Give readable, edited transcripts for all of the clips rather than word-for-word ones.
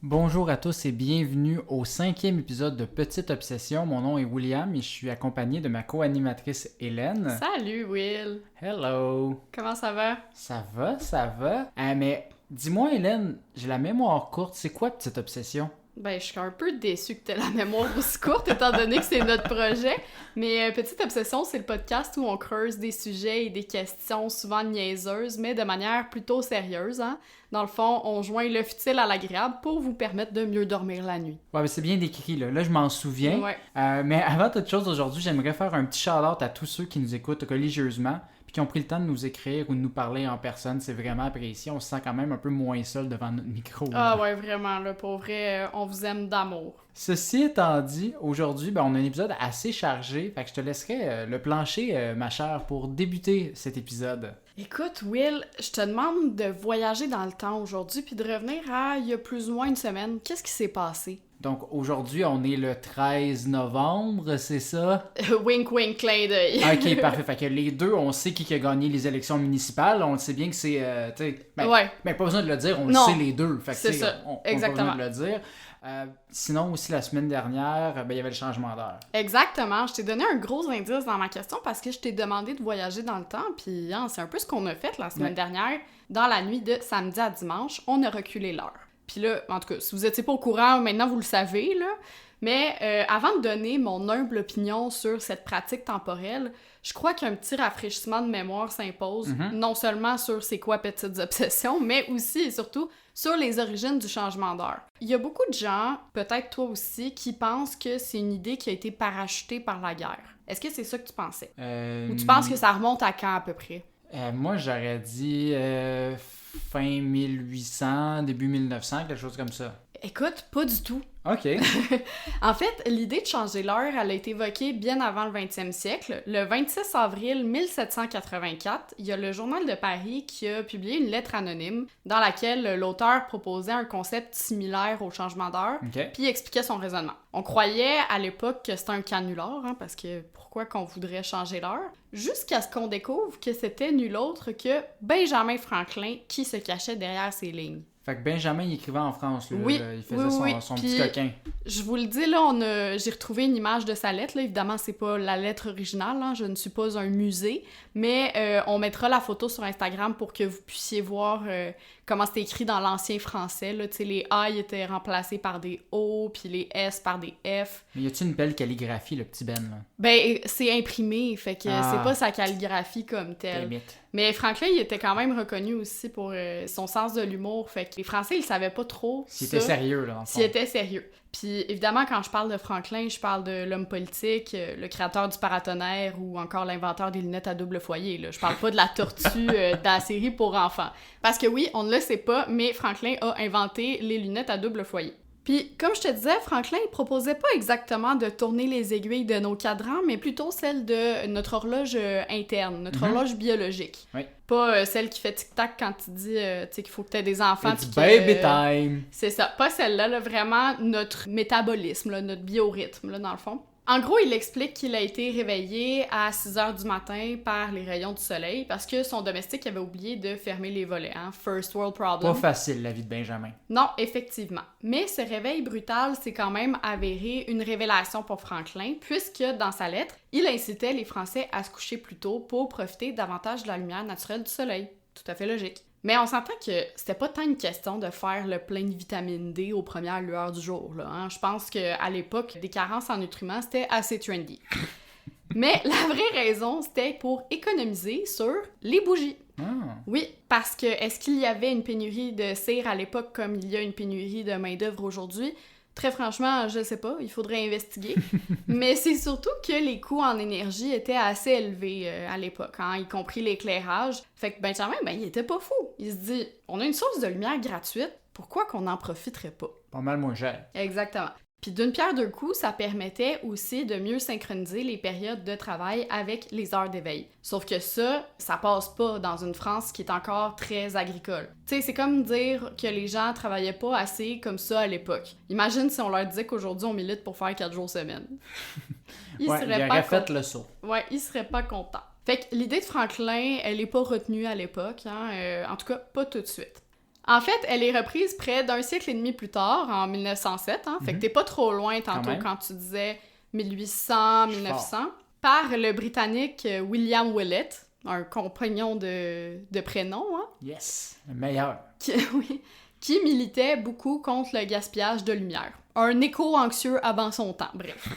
Bonjour à tous et bienvenue au 5e épisode de Petite Obsession. Mon nom est William et je suis accompagné de ma co-animatrice Hélène. Salut Will! Hello! Comment ça va? Ça va. Mais dis-moi Hélène, j'ai la mémoire courte, c'est quoi Petite Obsession? Ben, je suis un peu déçue que t'aies la mémoire aussi courte, étant donné que c'est notre projet. Mais Petite Obsession, c'est le podcast où on creuse des sujets et des questions souvent niaiseuses, mais de manière plutôt sérieuse, hein. Dans le fond, on joint le futile à l'agréable pour vous permettre de mieux dormir la nuit. Ouais, mais c'est bien décrit, là. Là, je m'en souviens. Ouais. Mais avant toute chose, aujourd'hui, j'aimerais faire un petit shout-out à tous ceux qui nous écoutent religieusement puis qui ont pris le temps de nous écrire ou de nous parler en personne. C'est vraiment apprécié. On se sent quand même un peu moins seul devant notre micro. Ah ouais, vraiment, là, pour vrai, on vous aime d'amour. Ceci étant dit, aujourd'hui, on a un épisode assez chargé. Fait que je te laisserai le plancher, ma chère, pour débuter cet épisode. Écoute, Will, je te demande de voyager dans le temps aujourd'hui puis de revenir à il y a plus ou moins une semaine. Qu'est-ce qui s'est passé? Donc aujourd'hui, on est le 13 novembre, c'est ça? Wink wink, clin d'œil. Ok, parfait. Fait que les deux, on sait qui a gagné les élections municipales. On sait bien que c'est... Ouais. pas besoin de le dire, on Non, le sait les deux. Fait que, c'est ça, on exactement. pas besoin de le dire. Sinon, aussi, la semaine dernière, il y avait le changement d'heure. Exactement. Je t'ai donné un gros indice dans ma question parce que je t'ai demandé de voyager dans le temps. Puis c'est un peu ce qu'on a fait la semaine dernière. Dans la nuit de samedi à dimanche, on a reculé l'heure. Puis là, en tout cas, si vous n'étiez pas au courant, maintenant vous le savez, là. Mais avant de donner mon humble opinion sur cette pratique temporelle, je crois qu'un petit rafraîchissement de mémoire s'impose, non seulement sur c'est quoi Petites Obsessions, mais aussi et surtout sur les origines du changement d'heure. Il y a beaucoup de gens, peut-être toi aussi, qui pensent que c'est une idée qui a été parachutée par la guerre. Est-ce que c'est ça que tu pensais? Ou tu penses que ça remonte à quand à peu près? Moi, j'aurais dit fin 1800, début 1900, quelque chose comme ça. Écoute, pas du tout. OK. En fait, l'idée de changer l'heure, elle a été évoquée bien avant le 20e siècle. Le 26 avril 1784, il y a le Journal de Paris qui a publié une lettre anonyme dans laquelle l'auteur proposait un concept similaire au changement d'heure, puis expliquait son raisonnement. On croyait à l'époque que c'était un canular, parce que pourquoi qu'on voudrait changer l'heure? Jusqu'à ce qu'on découvre que c'était nul autre que Benjamin Franklin qui se cachait derrière ces lignes. Fait que Benjamin, il écrivait en France, lui, oui, là, il faisait son petit coquin. Je vous le dis, là, j'ai retrouvé une image de sa lettre, là. Évidemment, c'est pas la lettre originale, hein. Je ne suis pas un musée, mais on mettra la photo sur Instagram pour que vous puissiez voir comment c'était écrit dans l'ancien français, là. Tu sais, les A étaient remplacés par des O, puis les S par des F. Mais y a-tu une belle calligraphie, le petit Ben, là? Ben, c'est imprimé, fait que c'est pas sa calligraphie comme telle. Limite. Mais Franklin, il était quand même reconnu aussi pour son sens de l'humour, fait que les Français, ils savaient pas trop S'il était sérieux, là, dans le fond. S'il était sérieux. Puis évidemment, quand je parle de Franklin, je parle de l'homme politique, le créateur du paratonnerre ou encore l'inventeur des lunettes à double foyer, là. Je parle pas de la tortue de la série pour enfants. Parce que oui, on ne le sait pas, mais Franklin a inventé les lunettes à double foyer. Puis, comme je te disais, Franklin, il proposait pas exactement de tourner les aiguilles de nos cadrans, mais plutôt celle de notre horloge interne, notre horloge biologique. Oui. Pas celle qui fait tic-tac quand tu dis qu'il faut que tu aies des enfants. It's baby time! C'est ça, pas celle-là, là, vraiment notre métabolisme, là, notre biorhythme, là, dans le fond. En gros, il explique qu'il a été réveillé à 6h du matin par les rayons du soleil parce que son domestique avait oublié de fermer les volets, hein? First world problem. Pas facile, la vie de Benjamin. Non, effectivement. Mais ce réveil brutal s'est quand même avéré une révélation pour Franklin puisque, dans sa lettre, il incitait les Français à se coucher plus tôt pour profiter davantage de la lumière naturelle du soleil. Tout à fait logique. Mais on s'entend que c'était pas tant une question de faire le plein de vitamine D aux premières lueurs du jour, là, hein? Je pense qu'à l'époque, des carences en nutriments, c'était assez trendy. Mais la vraie raison, c'était pour économiser sur les bougies. Oui, parce que est-ce qu'il y avait une pénurie de cire à l'époque comme il y a une pénurie de main-d'œuvre aujourd'hui? Très franchement, je sais pas, il faudrait investiguer. Mais c'est surtout que les coûts en énergie étaient assez élevés à l'époque, hein, y compris l'éclairage. Fait que Benjamin, il était pas fou. Il se dit, on a une source de lumière gratuite, pourquoi qu'on n'en profiterait pas? Pas mal moins cher. Exactement. Puis d'une pierre deux coups, ça permettait aussi de mieux synchroniser les périodes de travail avec les heures d'éveil. Sauf que ça passe pas dans une France qui est encore très agricole. Tu sais, c'est comme dire que les gens travaillaient pas assez comme ça à l'époque. Imagine si on leur disait qu'aujourd'hui on milite pour faire 4 jours semaine. Ils auraient fait le saut. Ouais, ils seraient pas contents. Fait que l'idée de Franklin, elle est pas retenue à l'époque, hein, en tout cas pas tout de suite. En fait, elle est reprise près d'un siècle et demi plus tard, en 1907, hein, fait que t'es pas trop loin tantôt quand tu disais 1800, 1900, par le Britannique William Willett, un compagnon de prénom, hein? Yes, le meilleur. Qui militait beaucoup contre le gaspillage de lumière. Un éco-anxieux avant son temps, bref.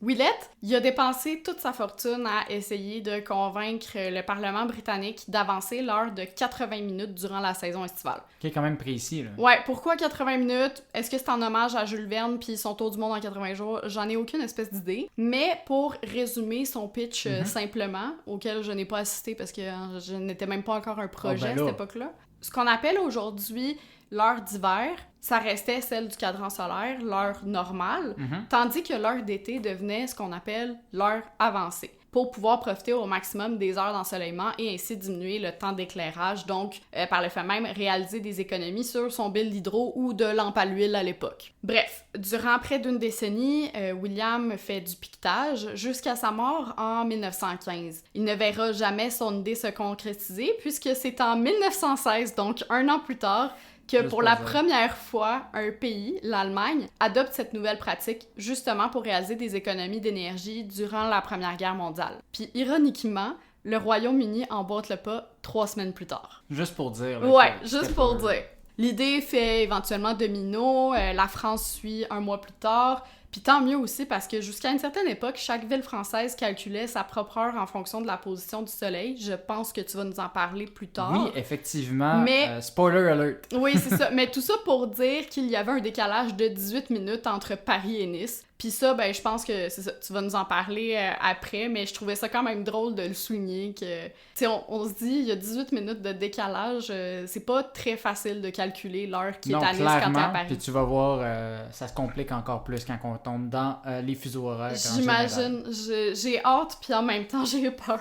Willett, il a dépensé toute sa fortune à essayer de convaincre le Parlement britannique d'avancer l'heure de 80 minutes durant la saison estivale. Qui est quand même précis, là. Ouais, pourquoi 80 minutes? Est-ce que c'est en hommage à Jules Verne puis son tour du monde en 80 jours? J'en ai aucune espèce d'idée. Mais pour résumer son pitch simplement, auquel je n'ai pas assisté parce que je n'étais même pas encore un projet à cette époque-là, ce qu'on appelle aujourd'hui l'heure d'hiver, ça restait celle du cadran solaire, l'heure normale, tandis que l'heure d'été devenait ce qu'on appelle l'heure avancée, pour pouvoir profiter au maximum des heures d'ensoleillement et ainsi diminuer le temps d'éclairage, donc par le fait même réaliser des économies sur son bill d'hydro ou de lampe à l'huile à l'époque. Bref, durant près d'une décennie, William fait du piquetage jusqu'à sa mort en 1915. Il ne verra jamais son idée se concrétiser puisque c'est en 1916, donc un an plus tard, que pour la première fois, un pays, l'Allemagne, adopte cette nouvelle pratique justement pour réaliser des économies d'énergie durant la Première Guerre mondiale. Puis ironiquement, le Royaume-Uni emboîte le pas 3 semaines plus tard. Juste pour dire. Là, ouais, juste pour dire. L'idée fait éventuellement domino, la France suit un mois plus tard, puis tant mieux aussi parce que jusqu'à une certaine époque, chaque ville française calculait sa propre heure en fonction de la position du soleil. Je pense que tu vas nous en parler plus tard. Oui, effectivement. Mais... spoiler alert. Oui, c'est ça. Mais tout ça pour dire qu'il y avait un décalage de 18 minutes entre Paris et Nice. Puis ça, ben, je pense que c'est ça. Tu vas nous en parler après, mais je trouvais ça quand même drôle de le souligner que, tu sais, on se dit, il y a 18 minutes de décalage, c'est pas très facile de calculer l'heure qui est à Nice quand t'es à Paris. Puis tu vas voir, ça se complique encore plus quand on tombe dans les fuseaux horaires. J'imagine, j'ai hâte, puis en même temps, j'ai peur.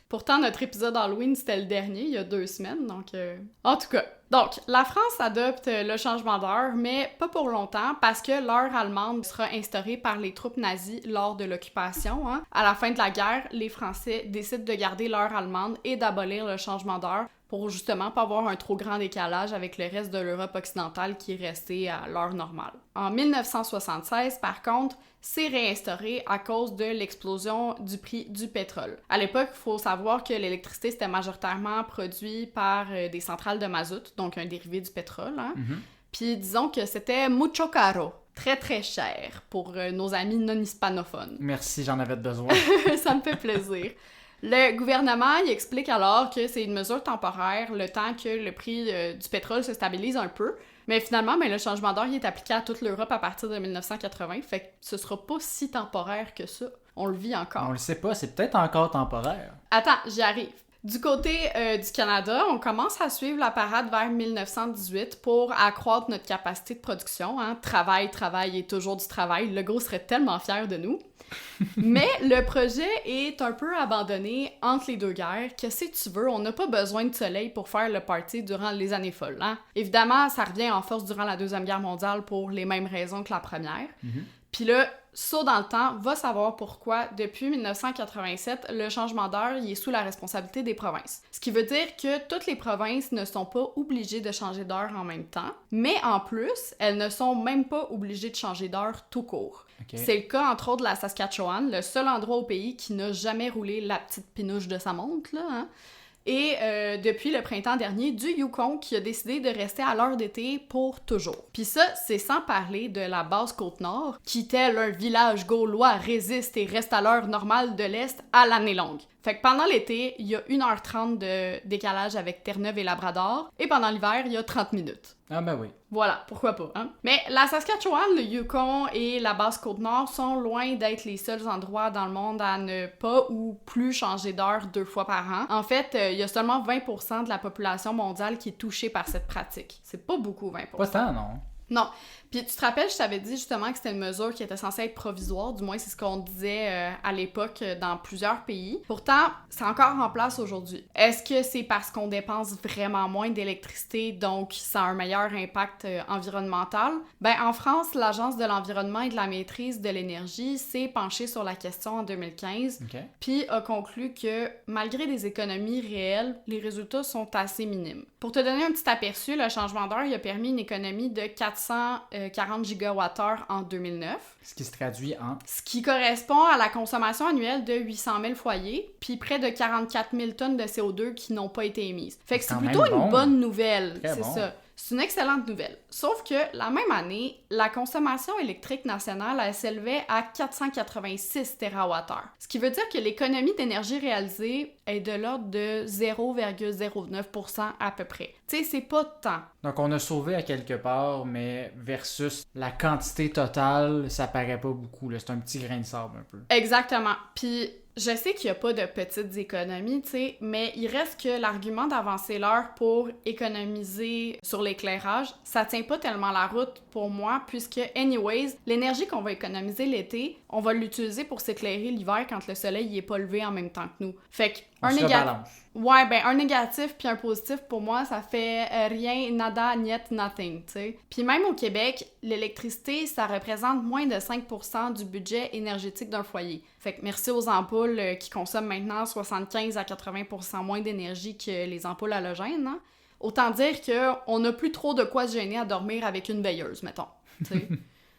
Pourtant, notre épisode Halloween, c'était le dernier, il y a 2 semaines, donc... En tout cas, donc, la France adopte le changement d'heure, mais pas pour longtemps, parce que l'heure allemande sera instaurée par les troupes nazies lors de l'occupation. Hein. À la fin de la guerre, les Français décident de garder l'heure allemande et d'abolir le changement d'heure pour justement pas avoir un trop grand décalage avec le reste de l'Europe occidentale qui est restée à l'heure normale. En 1976, par contre, c'est réinstauré à cause de l'explosion du prix du pétrole. À l'époque, il faut savoir que l'électricité, c'était majoritairement produit par des centrales de mazout, donc un dérivé du pétrole. Hein? Puis disons que c'était mucho caro, très très cher pour nos amis non hispanophones. Merci, j'en avais besoin. Ça me fait plaisir. Le gouvernement, il explique alors que c'est une mesure temporaire, le temps que le prix du pétrole se stabilise un peu. Mais finalement, le changement d'heure il est appliqué à toute l'Europe à partir de 1980, fait que ce sera pas si temporaire que ça. On le vit encore. On le sait pas, c'est peut-être encore temporaire. Attends, j'y arrive. Du côté du Canada, on commence à suivre la parade vers 1918 pour accroître notre capacité de production. Hein. Travail et toujours du travail. Legault serait tellement fier de nous. Mais le projet est un peu abandonné entre les deux guerres. Qu'est-ce que tu veux? On n'a pas besoin de soleil pour faire le party durant les années folles. Hein? Évidemment, ça revient en force durant la Deuxième Guerre mondiale pour les mêmes raisons que la première. Puis là, saut dans le temps, va savoir pourquoi, depuis 1987, le changement d'heure il est sous la responsabilité des provinces. Ce qui veut dire que toutes les provinces ne sont pas obligées de changer d'heure en même temps, mais en plus, elles ne sont même pas obligées de changer d'heure tout court. Okay. C'est le cas, entre autres, de la Saskatchewan, le seul endroit au pays qui n'a jamais roulé la petite pinouche de sa montre, là, hein? Et depuis le printemps dernier, du Yukon qui a décidé de rester à l'heure d'été pour toujours. Puis ça, c'est sans parler de la Basse-Côte-Nord, qui, tel un village gaulois, résiste et reste à l'heure normale de l'Est à l'année longue. Fait que pendant l'été, il y a 1h30 de décalage avec Terre-Neuve et Labrador, et pendant l'hiver, il y a 30 minutes. Ah ben oui. Voilà, pourquoi pas, hein? Mais la Saskatchewan, le Yukon et la Basse-Côte-Nord sont loin d'être les seuls endroits dans le monde à ne pas ou plus changer d'heure 2 fois par an. En fait, il y a seulement 20% de la population mondiale qui est touchée par cette pratique. C'est pas beaucoup, 20%. Pas tant, non? Non. Puis tu te rappelles, je t'avais dit justement que c'était une mesure qui était censée être provisoire, du moins c'est ce qu'on disait à l'époque dans plusieurs pays. Pourtant, c'est encore en place aujourd'hui. Est-ce que c'est parce qu'on dépense vraiment moins d'électricité, donc ça a un meilleur impact environnemental? Ben en France, l'Agence de l'environnement et de la maîtrise de l'énergie s'est penchée sur la question en 2015, puis a conclu que malgré des économies réelles, les résultats sont assez minimes. Pour te donner un petit aperçu, le changement d'heure il a permis une économie de 440 gigawattheures en 2009. Ce qui se traduit en... Ce qui correspond à la consommation annuelle de 800 000 foyers, puis près de 44 000 tonnes de CO2 qui n'ont pas été émises. Fait que c'est plutôt une bonne nouvelle, c'est ça. C'est une excellente nouvelle. Sauf que, la même année, la consommation électrique nationale, elle s'élevait à 486 TWh. Ce qui veut dire que l'économie d'énergie réalisée est de l'ordre de 0,09% à peu près. Tu sais, c'est pas tant. Donc, on a sauvé à quelque part, mais versus la quantité totale, ça paraît pas beaucoup, là. C'est un petit grain de sable, un peu. Exactement. Puis... je sais qu'il n'y a pas de petites économies, tu sais, mais il reste que l'argument d'avancer l'heure pour économiser sur l'éclairage, ça tient pas tellement la route pour moi, puisque, anyways, l'énergie qu'on va économiser l'été, on va l'utiliser pour s'éclairer l'hiver quand le soleil n'est pas levé en même temps que nous. Fait que, ouais, ben un négatif puis un positif, pour moi, ça fait rien, nada, niet, nothing, tu sais. Puis même au Québec, l'électricité, ça représente moins de 5% du budget énergétique d'un foyer. Fait que merci aux ampoules qui consomment maintenant 75 à 80% moins d'énergie que les ampoules halogènes, hein. Autant dire qu'on n'a plus trop de quoi se gêner à dormir avec une veilleuse, mettons, tu sais.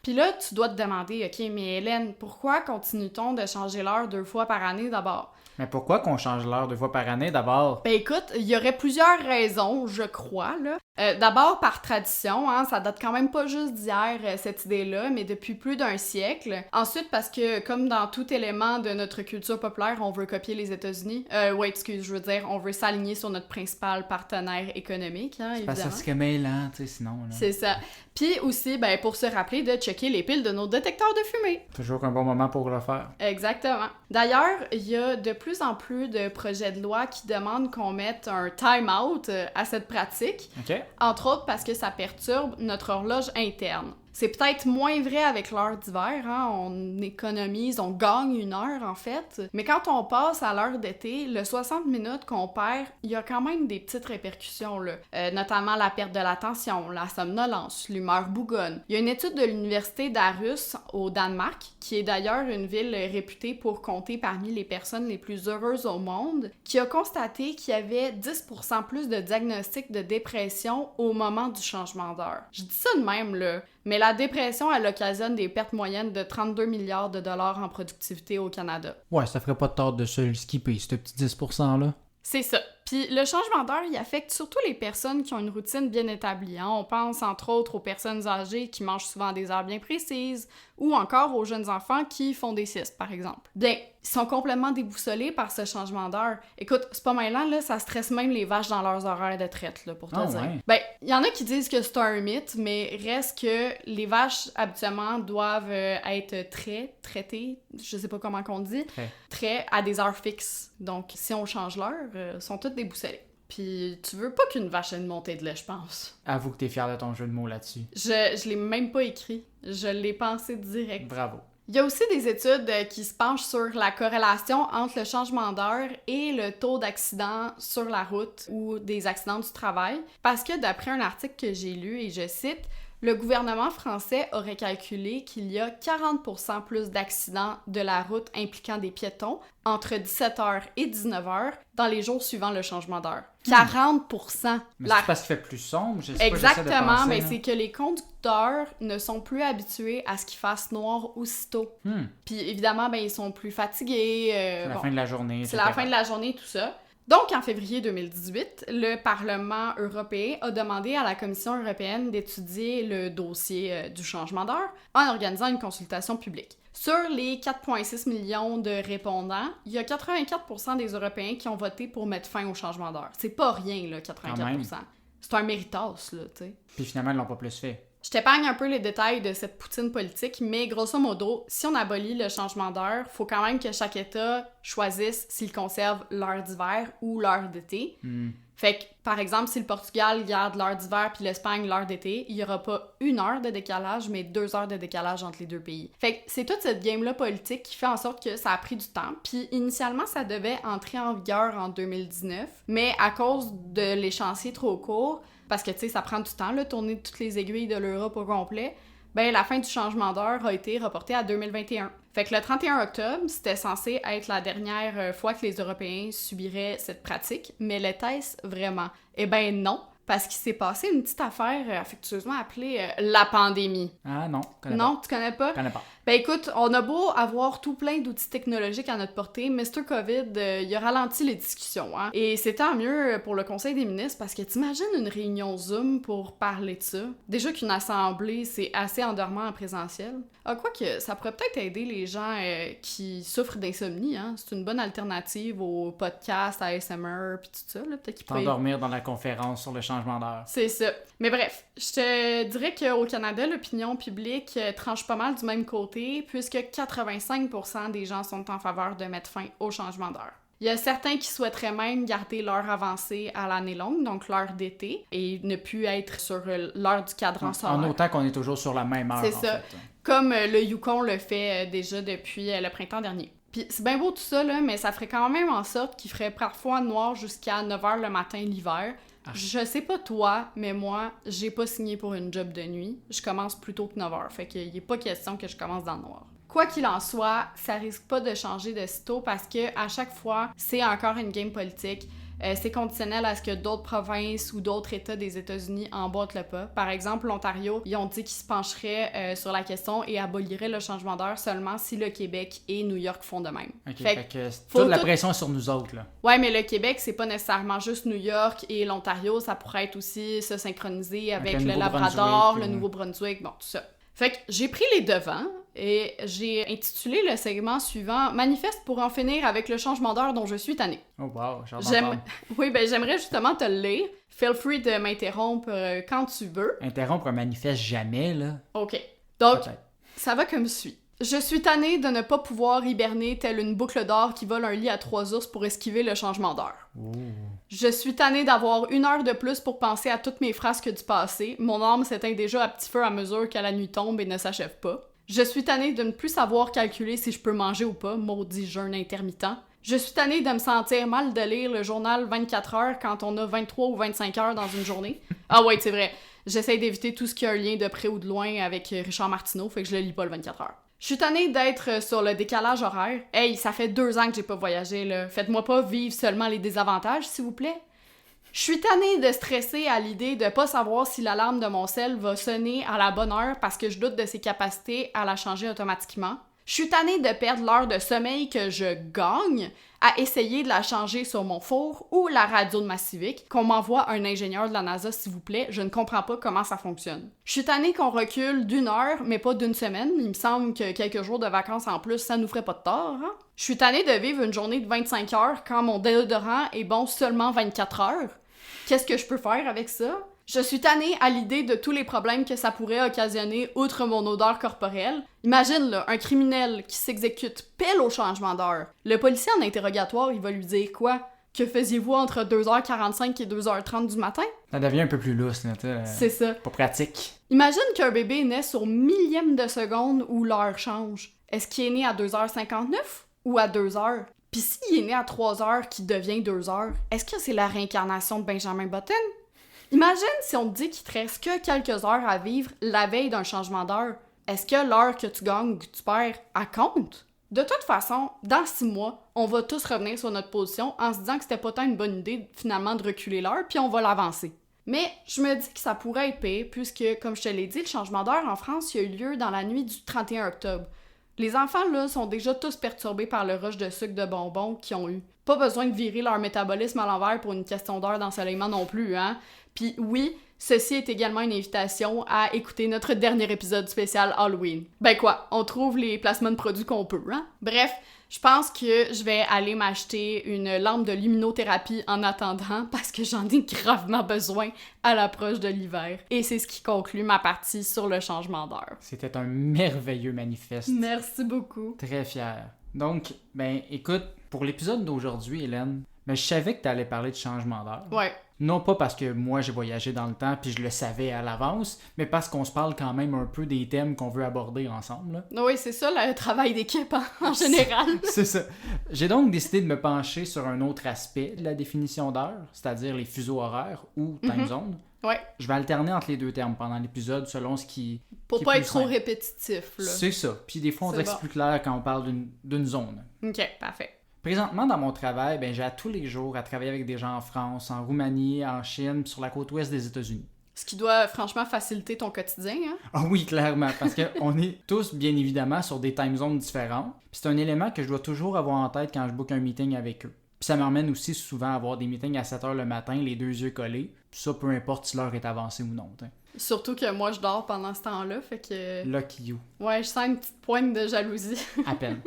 Puis là, tu dois te demander, OK, mais Hélène, pourquoi continue-t-on de changer l'heure 2 fois par année d'abord? Mais pourquoi qu'on change l'heure 2 fois par année d'abord? Ben écoute, il y aurait plusieurs raisons, je crois, là. D'abord, par tradition, hein, ça date quand même pas juste d'hier, cette idée-là, mais depuis plus d'un siècle. Ensuite, parce que, comme dans tout élément de notre culture populaire, on veut copier les États-Unis. Je veux dire, on veut s'aligner sur notre principal partenaire économique, hein, évidemment. Ça serait mêlant, tu sais, sinon, là. C'est ça. Puis aussi, ben, pour se rappeler de checker les piles de nos détecteurs de fumée. Toujours un bon moment pour le faire. Exactement. D'ailleurs, il y a de plus en plus de projets de loi qui demandent qu'on mette un time-out à cette pratique. OK. Entre autres parce que ça perturbe notre horloge interne. C'est peut-être moins vrai avec l'heure d'hiver, hein? On économise, on gagne une heure en fait. Mais quand on passe à l'heure d'été, le 60 minutes qu'on perd, il y a quand même des petites répercussions, là. Notamment la perte de l'attention, la somnolence, l'humeur bougonne. Il y a une étude de l'université d'Aarhus au Danemark, qui est d'ailleurs une ville réputée pour compter parmi les personnes les plus heureuses au monde, qui a constaté qu'il y avait 10% plus de diagnostics de dépression au moment du changement d'heure. Je dis ça de même, là. Mais la dépression, elle occasionne des pertes moyennes de 32 milliards de dollars en productivité au Canada. Ouais, ça ferait pas de tort de se le skipper, ce petit 10%-là. C'est ça. Puis le changement d'heure, il affecte surtout les personnes qui ont une routine bien établie. Hein? On pense entre autres aux personnes âgées qui mangent souvent à des heures bien précises, ou encore aux jeunes enfants qui font des siestes, par exemple. Bien, ils sont complètement déboussolés par ce changement d'heure. Écoute, c'est pas mêlant, là, ça stresse même les vaches dans leurs horaires de traite, là, pour te dire. Ouais. Ben, il y en a qui disent que c'est un mythe, mais reste que les vaches, habituellement, doivent être traitées, je sais pas comment on dit, très à des heures fixes. Donc, si on change l'heure, sont toutes déboussolées. Puis tu veux pas qu'une vache ait une montée de lait, je pense. Avoue que t'es fier de ton jeu de mots là-dessus. Je l'ai même pas écrit. Je l'ai pensé direct. Bravo. Il y a aussi des études qui se penchent sur la corrélation entre le changement d'heure et le taux d'accidents sur la route ou des accidents du travail. Parce que d'après un article que j'ai lu, et je cite, le gouvernement français aurait calculé qu'il y a 40% plus d'accidents de la route impliquant des piétons entre 17h et 19h dans les jours suivant le changement d'heure. 40%! Mais c'est parce qu'il fait plus sombre? Je sais pas, exactement, mais c'est que les conducteurs ne sont plus habitués à ce qu'il fasse noir aussitôt. Puis évidemment, ben, ils sont plus fatigués. C'est la fin de la journée. C'est la fin de la journée, tout ça. Donc, en février 2018, le Parlement européen a demandé à la Commission européenne d'étudier le dossier du changement d'heure en organisant une consultation publique. Sur les 4,6 millions de répondants, il y a 84% des Européens qui ont voté pour mettre fin au changement d'heure. C'est pas rien, là, 84%. C'est un méritas, là, tu sais. Puis finalement, ils l'ont pas plus fait. Je t'épargne un peu les détails de cette poutine politique, mais grosso modo, si on abolit le changement d'heure, faut quand même que chaque État choisisse s'il conserve l'heure d'hiver ou l'heure d'été. Fait que, par exemple, si le Portugal garde l'heure d'hiver puis l'Espagne l'heure d'été, il y aura pas 1 heure de décalage, mais 2 heures de décalage entre les deux pays. Fait que c'est toute cette game-là politique qui fait en sorte que ça a pris du temps. Puis initialement, ça devait entrer en vigueur en 2019, mais à cause de l'échéancier trop court, parce que, tu sais, ça prend du temps, là, tourner toutes les aiguilles de l'Europe au complet, ben la fin du changement d'heure a été reportée à 2021. Fait que le 31 octobre, c'était censé être la dernière fois que les Européens subiraient cette pratique, mais l'était-ce vraiment? Eh ben non, parce qu'il s'est passé une petite affaire affectueusement appelée la pandémie. Ah non, Non, tu connais pas? Je connais pas. Ben écoute, on a beau avoir tout plein d'outils technologiques à notre portée, Mr. COVID, il a ralenti les discussions, hein. Et c'est tant mieux pour le Conseil des ministres, parce que t'imagines une réunion Zoom pour parler de ça? Déjà qu'une assemblée, c'est assez endormant en présentiel. Ah, quoique, ça pourrait peut-être aider les gens qui souffrent d'insomnie, hein. C'est une bonne alternative aux podcasts, à ASMR, pis tout ça, là. Peut-être qu'ils pourraient... T'endormir dans la conférence sur le changement d'heure. C'est ça. Mais bref, je te dirais qu'au Canada, l'opinion publique tranche pas mal du même côté, puisque 85% des gens sont en faveur de mettre fin au changement d'heure. Il y a certains qui souhaiteraient même garder l'heure avancée à l'année longue, donc l'heure d'été, et ne plus être sur l'heure du cadran solaire. En autant qu'on est toujours sur la même heure, C'est ça. Comme le Yukon le fait déjà depuis le printemps dernier. Puis c'est bien beau tout ça, là, mais ça ferait quand même en sorte qu'il ferait parfois noir jusqu'à 9h le matin l'hiver. Je sais pas toi, mais moi, j'ai pas signé pour une job de nuit. Je commence plus tôt que 9h, fait qu'il est pas question que je commence dans le noir. Quoi qu'il en soit, ça risque pas de changer de sitôt parce que à chaque fois, c'est encore une game politique. C'est conditionnel à ce que d'autres provinces ou d'autres États des États-Unis emboîtent le pas. Par exemple, l'Ontario, ils ont dit qu'ils se pencheraient sur la question et aboliraient le changement d'heure seulement si le Québec et New York font de même. OK, fait que toute la pression est sur nous autres, là. Ouais, mais le Québec, c'est pas nécessairement juste New York et l'Ontario, ça pourrait être aussi se synchroniser avec le Labrador, le Nouveau-Brunswick, bon, tout ça. Fait que j'ai pris les devants et j'ai intitulé le segment suivant « Manifeste pour en finir avec le changement d'heure dont je suis tannée ». Oh wow, j'adore. Oui, ben j'aimerais justement te le lire. Feel free de m'interrompre quand tu veux. Interrompre un manifeste jamais, là. OK. Donc, peut-être. Ça va comme suit. Je suis tannée de ne pas pouvoir hiberner telle une boucle d'or qui vole un lit à 3 ours pour esquiver le changement d'heure. Ouh. Je suis tannée d'avoir 1 heure de plus pour penser à toutes mes frasques du passé. Mon âme s'éteint déjà à petit feu à mesure que la nuit tombe et ne s'achève pas. Je suis tannée de ne plus savoir calculer si je peux manger ou pas, maudit jeûne intermittent. Je suis tannée de me sentir mal de lire le journal 24 heures quand on a 23 ou 25 heures dans une journée. Ah ouais, c'est vrai. J'essaie d'éviter tout ce qui a un lien de près ou de loin avec Richard Martineau, fait que je le lis pas le 24 heures. Je suis tannée d'être sur le décalage horaire. Hey, ça fait 2 ans que j'ai pas voyagé, là. Faites-moi pas vivre seulement les désavantages, s'il vous plaît. Je suis tannée de stresser à l'idée de pas savoir si l'alarme de mon cell va sonner à la bonne heure parce que je doute de ses capacités à la changer automatiquement. Je suis tannée de perdre l'heure de sommeil que je gagne à essayer de la changer sur mon four ou la radio de ma Civic, qu'on m'envoie un ingénieur de la NASA, s'il vous plaît. Je ne comprends pas comment ça fonctionne. Je suis tannée qu'on recule d'1 heure, mais pas d'une semaine. Il me semble que quelques jours de vacances en plus, ça nous ferait pas de tort, hein? Je suis tannée de vivre une journée de 25 heures quand mon déodorant est bon seulement 24 heures. Qu'est-ce que je peux faire avec ça? Je suis tannée à l'idée de tous les problèmes que ça pourrait occasionner outre mon odeur corporelle. Imagine, là, un criminel qui s'exécute pile au changement d'heure. Le policier en interrogatoire, il va lui dire quoi? Que faisiez-vous entre 2h45 et 2h30 du matin? Ça devient un peu plus lousse, là, c'est ça. Pas pratique. Imagine qu'un bébé naît sur millième de seconde où l'heure change. Est-ce qu'il est né à 2h59 ou à 2h? Puis s'il est né à 3h qui devient 2h, est-ce que c'est la réincarnation de Benjamin Button? Imagine si on te dit qu'il te reste que quelques heures à vivre la veille d'un changement d'heure. Est-ce que l'heure que tu gagnes ou que tu perds, elle compte? De toute façon, dans 6 mois, on va tous revenir sur notre position en se disant que c'était pas tant une bonne idée finalement de reculer l'heure, puis on va l'avancer. Mais je me dis que ça pourrait être pire, puisque, comme je te l'ai dit, le changement d'heure en France, il a eu lieu dans la nuit du 31 octobre. Les enfants, là, sont déjà tous perturbés par le rush de sucre de bonbons qu'ils ont eu. Pas besoin de virer leur métabolisme à l'envers pour une question d'heure d'ensoleillement non plus, hein? Puis oui, ceci est également une invitation à écouter notre dernier épisode spécial Halloween. Ben quoi, on trouve les placements de produits qu'on peut, hein? Bref, je pense que je vais aller m'acheter une lampe de luminothérapie en attendant parce que j'en ai gravement besoin à l'approche de l'hiver. Et c'est ce qui conclut ma partie sur le changement d'heure. C'était un merveilleux manifeste. Merci beaucoup. Très fier. Donc, ben écoute, pour l'épisode d'aujourd'hui, Hélène, mais je savais que tu allais parler de changement d'heure. Ouais. Non pas parce que moi j'ai voyagé dans le temps puis je le savais à l'avance, mais parce qu'on se parle quand même un peu des thèmes qu'on veut aborder ensemble. Là. Oui, c'est ça, le travail d'équipe en général. C'est ça. J'ai donc décidé de me pencher sur un autre aspect de la définition d'heure, c'est-à-dire les fuseaux horaires ou time zone. Ouais. Je vais alterner entre les deux termes pendant l'épisode selon ce qui... Pour qui est pas plus être trop simple. répétitif, là. C'est ça. Puis des fois, on C'est dirait que bon. c'est plus clair quand on parle d'une zone. OK, parfait. Présentement, dans mon travail, j'ai à tous les jours à travailler avec des gens en France, en Roumanie, en Chine, puis sur la côte ouest des États-Unis. Ce qui doit franchement faciliter ton quotidien, hein? Ah oui, clairement, parce qu'on est tous, bien évidemment, sur des time zones différentes. Puis c'est un élément que je dois toujours avoir en tête quand je book un meeting avec eux. Puis ça m'emmène aussi souvent à avoir des meetings à 7h le matin, les deux yeux collés. Puis ça, peu importe si l'heure est avancée ou non. T'sais. Surtout que moi, je dors pendant ce temps-là, fait que... Lucky you. Ouais, je sens une petite pointe de jalousie. À peine.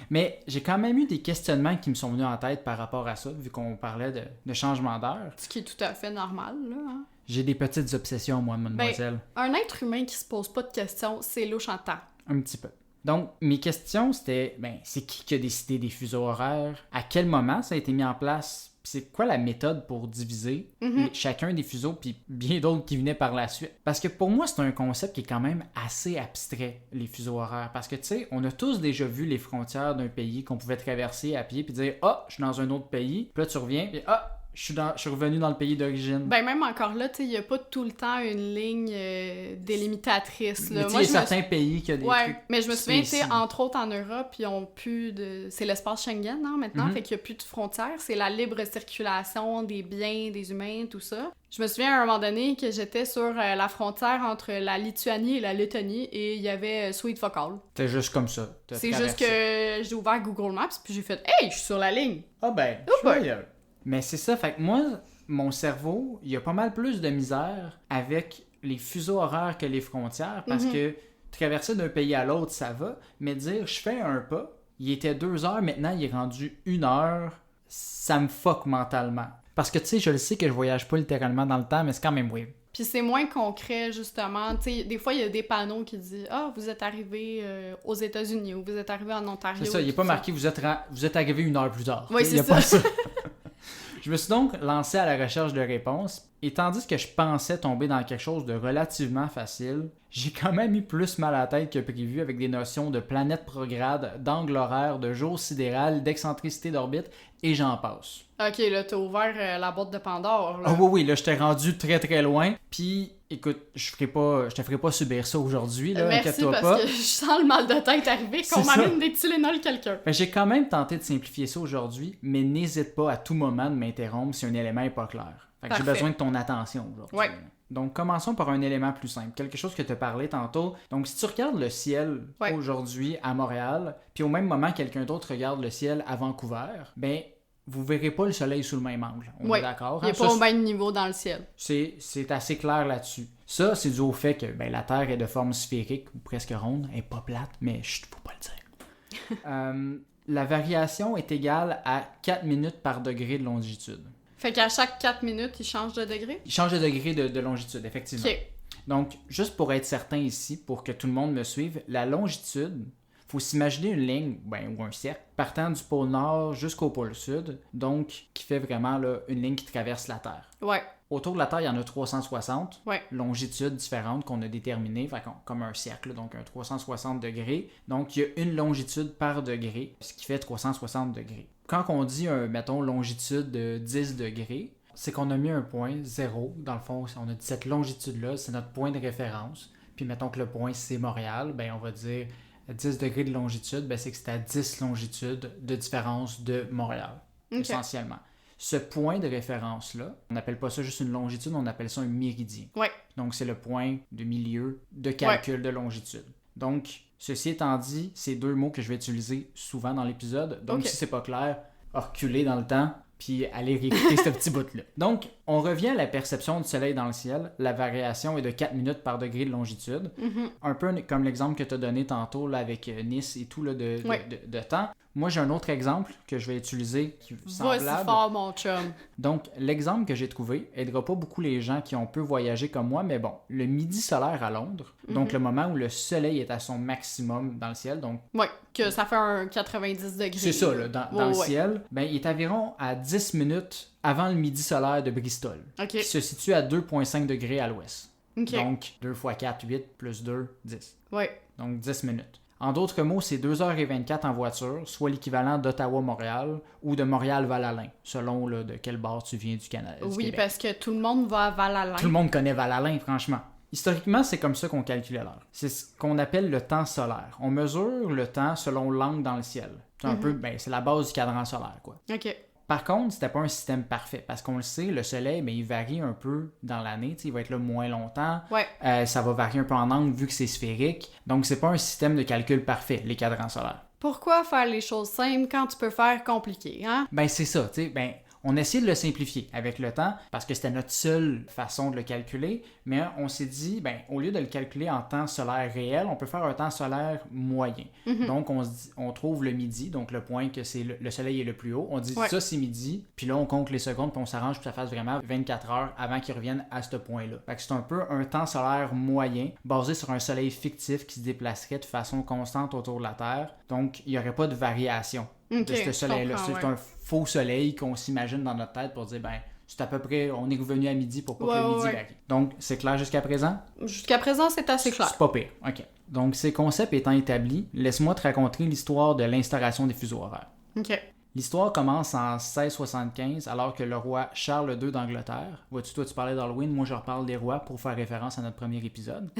Mais j'ai quand même eu des questionnements qui me sont venus en tête par rapport à ça, vu qu'on parlait de changement d'heure. Ce qui est tout à fait normal, là. Hein? J'ai des petites obsessions, moi, mademoiselle. Un être humain qui se pose pas de questions, c'est louche en temps. Un petit peu. Donc, mes questions, c'était, c'est qui a décidé des fuseaux horaires? À quel moment ça a été mis en place? Puis c'est quoi la méthode pour diviser chacun des fuseaux, puis bien d'autres qui venaient par la suite? Parce que pour moi, c'est un concept qui est quand même assez abstrait, les fuseaux horaires. Parce que, tu sais, on a tous déjà vu les frontières d'un pays qu'on pouvait traverser à pied, puis dire « Ah, je suis dans un autre pays. » Puis là, tu reviens, puis « Ah, je suis revenu dans le pays d'origine. » Même encore là, tu sais, il n'y a pas tout le temps une ligne délimitatrice. Là. Mais tu sais, il y a certains pays qui ont des trucs mais je me souviens, tu sais, spéciaux. entre autres en Europe, ils ont plus de... C'est l'espace Schengen, hein, maintenant, fait qu'il n'y a plus de frontières. C'est la libre circulation des biens, des humains, tout ça. Je me souviens à un moment donné que j'étais sur la frontière entre la Lituanie et la Lettonie et il y avait Sweet Fuck All. C'est juste comme ça. C'est juste que j'ai ouvert Google Maps puis j'ai fait « Hey, je suis sur la ligne! » Ah joyeux. Mais c'est ça, fait que moi, mon cerveau, il y a pas mal plus de misère avec les fuseaux horaires que les frontières, parce que traverser d'un pays à l'autre, ça va, mais dire je fais un pas, il était 2 heures, maintenant il est rendu 1 heure, ça me fuck mentalement. Parce que tu sais, je le sais que je voyage pas littéralement dans le temps, mais c'est quand même weird. Puis c'est moins concret, justement. Tu sais, des fois, il y a des panneaux qui disent « Ah, vous êtes arrivé aux États-Unis » ou « Vous êtes arrivé en Ontario ». C'est ça, il n'est pas marqué vous êtes arrivé 1 heure plus tard. Oui, c'est ça. ça. Je me suis donc lancé à la recherche de réponses, et tandis que je pensais tomber dans quelque chose de relativement facile, j'ai quand même eu plus mal à la tête que prévu avec des notions de planète prograde, d'angle horaire, de jour sidéral, d'excentricité d'orbite, et j'en passe. Ok, là, t'as ouvert la boîte de Pandore, là. Ah oui, là, je t'ai rendu très très loin, puis écoute, je te ferai pas subir ça aujourd'hui, là, Merci, inquiète-toi parce pas. que je sens le mal de tête arriver, qu'on C'est ça. m'amène des Tylenol quelqu'un. J'ai quand même tenté de simplifier ça aujourd'hui, mais n'hésite pas à tout moment de m'interrompre si un élément n'est pas clair. Fait que j'ai Parfait. besoin de ton attention aujourd'hui. Ouais. Donc, commençons par un élément plus simple, quelque chose que tu as parlé tantôt. Donc, si tu regardes le ciel aujourd'hui à Montréal, puis au même moment quelqu'un d'autre regarde le ciel à Vancouver, vous verrez pas le soleil sous le même angle. On est d'accord? Il n'est pas au même niveau dans le ciel. C'est assez clair là-dessus. Ça, c'est dû au fait que la Terre est de forme sphérique ou presque ronde. Elle n'est pas plate, mais chut, faut pas le dire. La variation est égale à 4 minutes par degré de longitude. Fait qu'à chaque 4 minutes, il change de degré? Il change de degré de longitude, effectivement. Ok. Donc, juste pour être certain ici, pour que tout le monde me suive, la longitude, faut s'imaginer une ligne, ou un cercle, partant du pôle nord jusqu'au pôle sud, donc qui fait vraiment là, une ligne qui traverse la Terre. Ouais. Autour de la Terre, il y en a 360 Ouais. longitudes différentes qu'on a déterminées, comme un cercle, donc un 360 degrés. Donc, il y a une longitude par degré, ce qui fait 360 degrés. Quand on dit, mettons, longitude de 10 degrés, c'est qu'on a mis un point 0. Dans le fond, on a dit cette longitude-là, c'est notre point de référence. Puis, mettons que le point, c'est Montréal, on va dire 10 degrés de longitude, c'est que c'est à 10 longitudes de différence de Montréal, essentiellement. Ce point de référence-là, on n'appelle pas ça juste une longitude, on appelle ça un méridien. Ouais. Donc, c'est le point de milieu de calcul de longitude. Donc, ceci étant dit, c'est 2 mots que je vais utiliser souvent dans l'épisode. Donc, si c'est pas clair, reculez dans le temps, puis allez réécouter ce petit bout-là. Donc, on revient à la perception du soleil dans le ciel. La variation est de 4 minutes par degré de longitude. Un peu comme l'exemple que tu as donné tantôt là, avec Nice et tout là, de temps. Moi, j'ai un autre exemple que je vais utiliser qui est semblable. Vas-y fort, mon chum. Donc, l'exemple que j'ai trouvé aidera pas beaucoup les gens qui ont peu voyagé comme moi, mais bon, le midi solaire à Londres, donc le moment où le soleil est à son maximum dans le ciel, donc... Ouais, que ça fait un 90 degrés. C'est ça, là, dans le ciel, il est environ à 10 10 minutes avant le midi solaire de Bristol, OK. qui se situe à 2,5 degrés à l'ouest. OK. Donc, 2 x 4, 8, plus 2, 10. Ouais. Donc, 10 minutes. En d'autres mots, c'est 2h24 en voiture, soit l'équivalent d'Ottawa-Montréal ou de Montréal-Val-Alain, selon là, de quel bord tu viens du Canada. Oui, parce que tout le monde va à Val-Alain. Tout le monde connaît Val-Alain, franchement. Historiquement, c'est comme ça qu'on calculait l'heure. C'est ce qu'on appelle le temps solaire. On mesure le temps selon l'angle dans le ciel. C'est un peu, c'est la base du cadran solaire, quoi. OK. Par contre, c'était pas un système parfait, parce qu'on le sait, le soleil, il varie un peu dans l'année, il va être là moins longtemps, Ouais. ça va varier un peu en angle vu que c'est sphérique, donc c'est pas un système de calcul parfait, les cadrans solaires. Pourquoi faire les choses simples quand tu peux faire compliqué, hein? C'est ça, on a essayé de le simplifier avec le temps, parce que c'était notre seule façon de le calculer, mais on s'est dit, au lieu de le calculer en temps solaire réel, on peut faire un temps solaire moyen. Donc, on trouve le midi, donc le point que c'est le soleil est le plus haut. On dit ça, c'est midi, puis là, on compte les secondes, puis on s'arrange pour que ça fasse vraiment 24 heures avant qu'il revienne à ce point-là. Fait que c'est un peu un temps solaire moyen, basé sur un soleil fictif qui se déplacerait de façon constante autour de la Terre. Donc, il n'y aurait pas de variation de ce soleil-là. C'est un faux soleil qu'on s'imagine dans notre tête pour dire, c'est à peu près, on est revenu à midi pour pas que le midi varie. Donc, c'est clair jusqu'à présent? Jusqu'à présent, c'est assez clair. C'est pas pire, OK. Donc, ces concepts étant établis, laisse-moi te raconter l'histoire de l'instauration des fuseaux horaires. OK. L'histoire commence en 1675, alors que le roi Charles II d'Angleterre, vois-tu, toi tu parlais d'Halloween, moi je reparle des rois pour faire référence à notre premier épisode.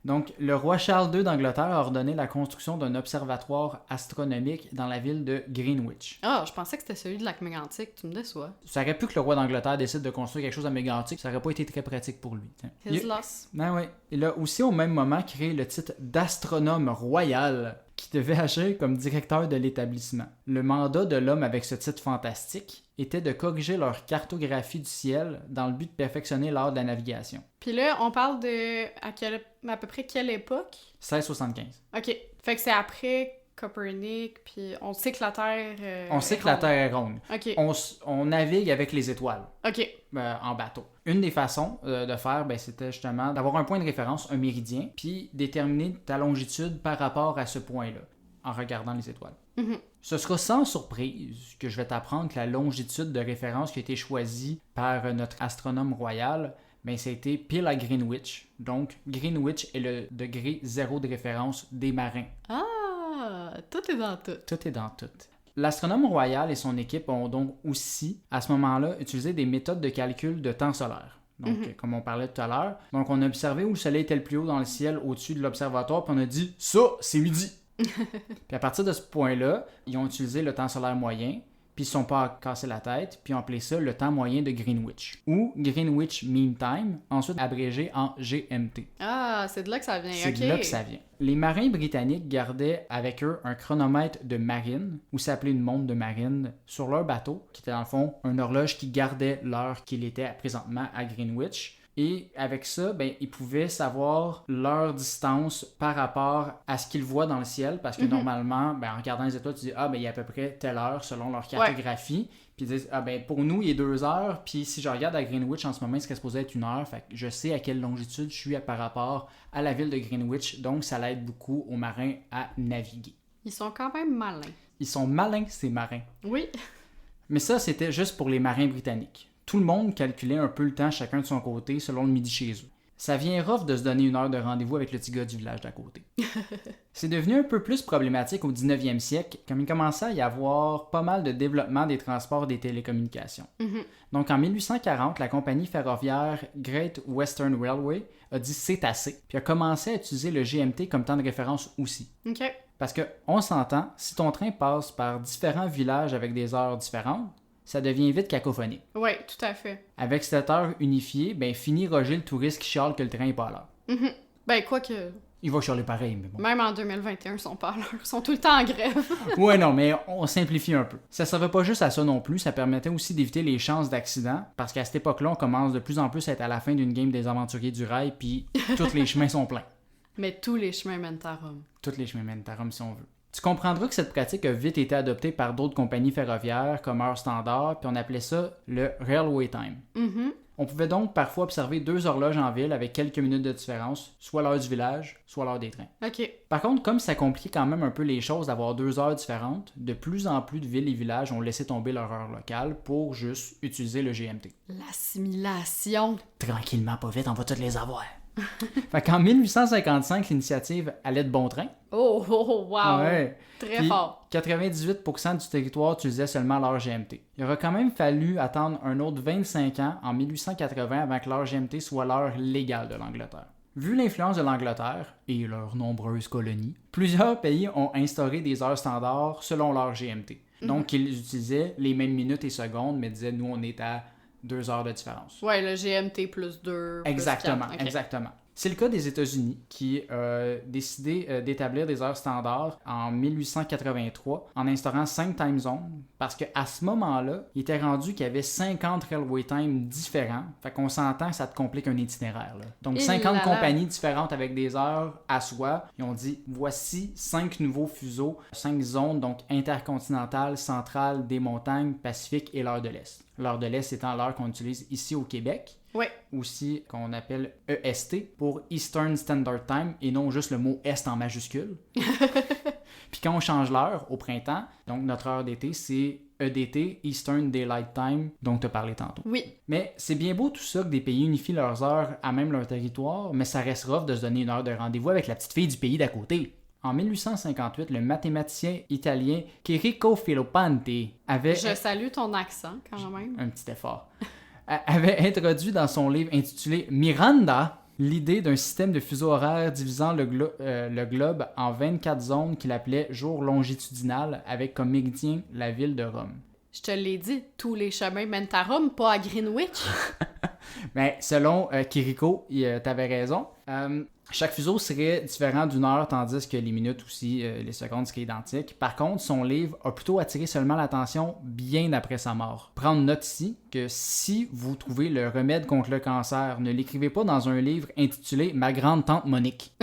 Donc, le roi Charles II d'Angleterre a ordonné la construction d'un observatoire astronomique dans la ville de Greenwich. Ah, je pensais que c'était celui de lac Mégantic, tu me déçois. Ça aurait pu que le roi d'Angleterre décide de construire quelque chose à Mégantic, ça aurait pas été très pratique pour lui. His loss. Oui. Il a aussi au même moment créé le titre d'astronome royal, qui devait agir comme directeur de l'établissement. Le mandat de l'homme avec ce titre fantastique était de corriger leur cartographie du ciel dans le but de perfectionner l'art de la navigation. Puis là, on parle de à peu près quelle époque? 1675. OK. Fait que c'est après Copernic, puis on sait que la Terre on sait que la Terre est ronde. OK. On navigue avec les étoiles. OK. En bateau. Une des façons de faire, c'était justement d'avoir un point de référence, un méridien, puis déterminer ta longitude par rapport à ce point-là, en regardant les étoiles. Ce sera sans surprise que je vais t'apprendre que la longitude de référence qui a été choisie par notre astronome royal, c'était pile à Greenwich. Donc, Greenwich est le degré zéro de référence des marins. Ah, tout est dans tout. Tout est dans tout. L'astronome royal et son équipe ont donc aussi, à ce moment-là, utilisé des méthodes de calcul de temps solaire. Donc, comme on parlait tout à l'heure. Donc, on a observé où le soleil était le plus haut dans le ciel au-dessus de l'observatoire, puis on a dit « ça, c'est midi ». Puis à partir de ce point-là, ils ont utilisé le temps solaire moyen, puis ils ne sont pas cassés la tête, puis ils ont appelé ça le temps moyen de Greenwich, ou Greenwich Mean Time, ensuite abrégé en GMT. Ah, c'est de là que ça vient, C'est de là que ça vient. Les marins britanniques gardaient avec eux un chronomètre de marine, ou s'appelait une montre de marine, sur leur bateau, qui était dans le fond une horloge qui gardait l'heure qu'il était présentement à Greenwich. Et avec ça, ils pouvaient savoir leur distance par rapport à ce qu'ils voient dans le ciel, parce que normalement, en regardant les étoiles, tu dis « Ah, il y a à peu près telle heure selon leur cartographie. Puis ils disent « Ah, pour nous, il est 2 heures, puis si je regarde à Greenwich en ce moment, il serait supposé être 1 heure. Fait que je sais à quelle longitude je suis par rapport à la ville de Greenwich, donc ça l'aide beaucoup aux marins à naviguer. » Ils sont quand même malins. Ils sont malins, ces marins. Oui. Mais ça, c'était juste pour les marins britanniques. Tout le monde calculait un peu le temps chacun de son côté selon le midi chez eux. Ça vient rough de se donner 1 heure de rendez-vous avec le petit gars du village d'à côté. C'est devenu un peu plus problématique au 19e siècle, comme il commençait à y avoir pas mal de développement des transports et des télécommunications. Donc en 1840, la compagnie ferroviaire Great Western Railway a dit c'est assez, puis a commencé à utiliser le GMT comme temps de référence aussi. OK. Parce qu'on s'entend, si ton train passe par différents villages avec des heures différentes, ça devient vite cacophonique. Oui, tout à fait. Avec cette heure unifiée, fini Roger le touriste qui chiale que le train n'est pas à l'heure. Quoique... Il va chialer pareil, mais bon. Même en 2021, ils sont pas à l'heure. Ils sont tout le temps en grève. Ouais, non, mais on simplifie un peu. Ça servait pas juste à ça non plus, ça permettait aussi d'éviter les chances d'accident, parce qu'à cette époque-là, on commence de plus en plus à être à la fin d'une game des aventuriers du rail, puis tous les chemins sont pleins. Mais tous les chemins mènent à Rome. Tous les chemins mènent à Rome, si on veut. Tu comprendras que cette pratique a vite été adoptée par d'autres compagnies ferroviaires comme heure standard, puis on appelait ça le Railway Time. On pouvait donc parfois observer 2 horloges en ville avec quelques minutes de différence, soit l'heure du village, soit l'heure des trains. OK. Par contre, comme ça compliquait quand même un peu les choses d'avoir 2 heures différentes, de plus en plus de villes et villages ont laissé tomber leur heure locale pour juste utiliser le GMT. L'assimilation. Tranquillement, pas vite, on va toutes les avoir. Fait qu'en 1855, l'initiative allait de bon train. Oh, wow! Ouais. Très Puis, fort. 98% du territoire utilisait seulement l'heure GMT. Il aura quand même fallu attendre un autre 25 ans, en 1880, avant que l'heure GMT soit l'heure légale de l'Angleterre. Vu l'influence de l'Angleterre et leurs nombreuses colonies, plusieurs pays ont instauré des heures standards selon l'heure GMT. Donc, ils utilisaient les mêmes minutes et secondes, mais disaient, nous, on est à 2 heures de différence. Ouais, le GMT plus 2. Exactement, plus 4. Okay. exactement. C'est le cas des États-Unis qui ont décidé d'établir des heures standards en 1883 en instaurant 5 time zones parce qu'à ce moment-là, il était rendu qu'il y avait 50 railway time différents. Fait qu'on s'entend que ça te complique un itinéraire. Là. Donc 50 compagnies différentes avec des heures à soi. Ils ont dit voici 5 nouveaux fuseaux, 5 zones donc intercontinentales, centrales, des montagnes, Pacifique et l'heure de l'Est. L'heure de l'Est étant l'heure qu'on utilise ici au Québec. Oui. Aussi qu'on appelle EST pour Eastern Standard Time et non juste le mot Est en majuscule. Puis quand on change l'heure au printemps, donc notre heure d'été, c'est EDT, Eastern Daylight Time, dont tu as parlé tantôt. Oui. Mais c'est bien beau tout ça que des pays unifient leurs heures à même leur territoire, mais ça reste rough de se donner une heure de rendez-vous avec la petite fille du pays d'à côté. En 1858, le mathématicien italien Chirico Filippante avait... Je salue ton accent, quand même. Un petit effort. Avait introduit dans son livre intitulé Miranda l'idée d'un système de fuseaux horaires divisant le globe en 24 zones qu'il appelait jour longitudinal avec comme méridien la ville de Rome. Je te l'ai dit, tous les chemins mènent à Rome, pas à Greenwich. Mais selon Chirico, t'avais raison. Chaque fuseau serait différent d'une heure, tandis que les minutes aussi, les secondes seraient identiques. Par contre, son livre a plutôt attiré seulement l'attention bien après sa mort. Prendre note ici que si vous trouvez le remède contre le cancer, ne l'écrivez pas dans un livre intitulé « Ma grande-tante Monique ».